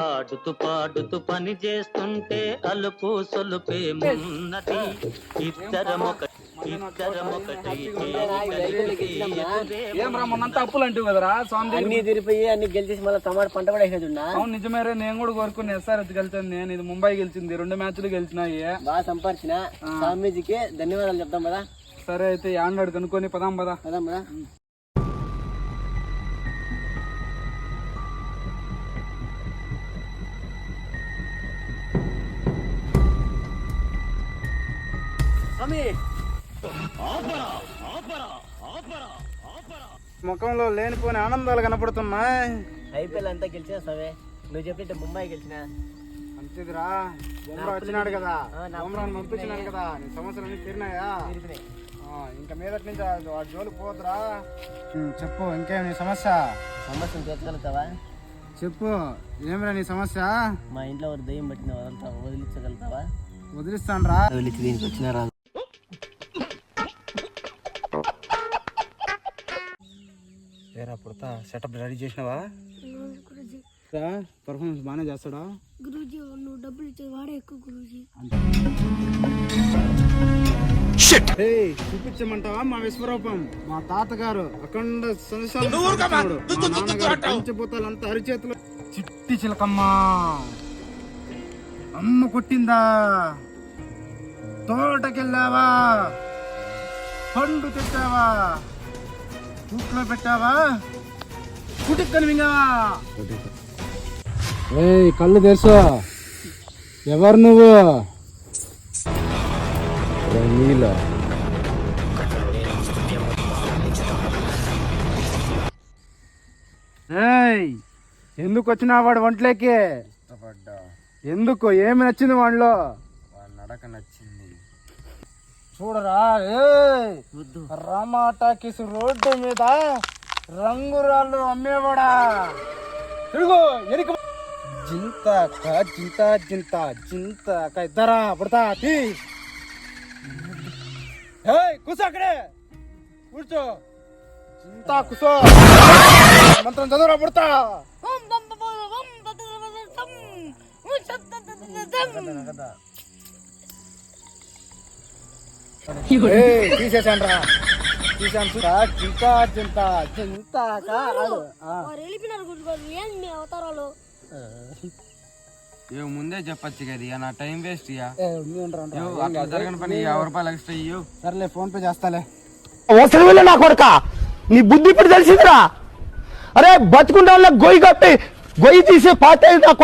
ఆడుతూ పాడుతూ పని చేస్తుంటే అలుపు సొలుపే మున్నది మొన్నంతా అప్పులు అంటూ కదరా స్వామి అన్ని తిరిగిపోయి అన్ని గెలిచేసి మళ్ళీ టమాటా పంట కూడా వేసేది. అవును నిజమేరే, నేను కూడా కోరుకుని SRH గెలిచాను. నేను ఇది ముంబై గెలిచింది, 2 మ్యాచ్లు గెలిచినాయి. బాగా సంపాదించిన స్వామీజీకి ధన్యవాదాలు చెప్తాం కదా. సరే అయితే యాండాడు కనుక్కొని పదాం పదా. ముఖంలో లేనిపోయిన ఆనందాలు కనపడుతున్నాయి. ఐపీఎల్ అంతా గెలిచిన సవే, నువ్వు చెప్పితే ముంబై గెలిచిన అంతేదిరా. బొమ్రా వచ్చినాడు కదా, బొమ్రాని పంపించినాడు కదా, నీ సమస్యలన్నీ తీరినాయా? ఇంకా మీదటి నుంచి వాడి జోలికి పోతురా. చెప్పు ఇంకేం నీ సమస్య? సమస్యను తీర్చగలుగుతావా? చెప్పు ఏమిరా నీ సమస్య? మా ఇంట్లో ఒక దయ్యం పట్టిన వదిలించగలుగుతావా? వదిలిస్తాను రా. వదిలించి దీనికి వచ్చిన రాదు. పుడతా సెటప్ రెడీ చేసినావా? పర్ఫార్మెన్స్ బాగానే చేస్తాడా గురూజీ? నువ్వు డబ్బులు ఇచ్చే వాడే ఎక్కువ గురూజీ. చూపించమంటావా మా విశ్వరూపం? మా తాతగారు అఖండ పంచభూతాలంతా అరిచేతులు. చిట్టి చిలకమ్మ అమ్మ కొట్టిందా? తోటకెళ్ళావా? పండు తెచ్చావా? కూట్లో పెట్టావా? కుటిక్కని మింగావా? కళ్ళు తెరుసో. ఎవరు నువ్వు? నీలో ఎందుకు వచ్చినా వాడు ఒంట్లోకి? ఎందుకు? ఏమి నచ్చింది వాడిలో? నడక నచ్చింది. చూడరా, రామాటాకీస్ రోడ్డు మీద రంగురాళ్ళు అమ్మేవాడా? తిరుగు ఎనికి జింత జింత జింత జింత ఇద్దరా పడతా. కూర్చో, అక్కడే కూర్చో. జింత కూర్చో. మంత్రం చదువురా పడతా. తీసేసాను రా, తీసాను. చింత చింత చింత ముందే చెప్పచ్చు కదా, నా టైం వేస్ట్. అట్లా జరగని పని 50 రూపాయలు ఎక్స్ట్రా ఇయ్యు. సర్లే ఫోన్ పే చేస్తాలే. అవసరం నా కొడుక, నీ బుద్ధి ఇప్పుడు తెలిసిందిరా. అరే బతుకుంటా గొయ్యి కప్పి గొయ్యి తీసే పాత